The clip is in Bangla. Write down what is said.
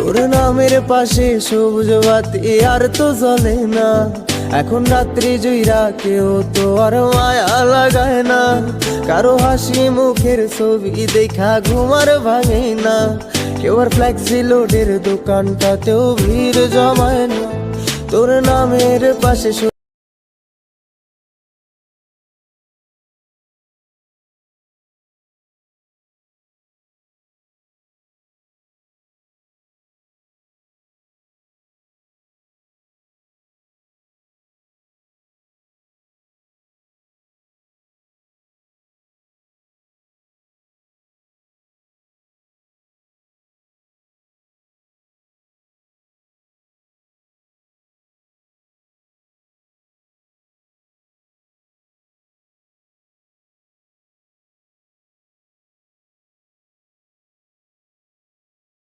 তোর নামের পাশে সবুজ বাতি আর তো জ্বলে না। এখন রাত্রি জুইরা কেউ তো আর মায়া লাগায় না। কারো হাসি মুখের ছবি দেখা ঘুমার ভাঙে না। কেউ আর ফ্লেক্সি লোডের দোকানটাতেও ভিড় জমায় না। তোর নামের পাশে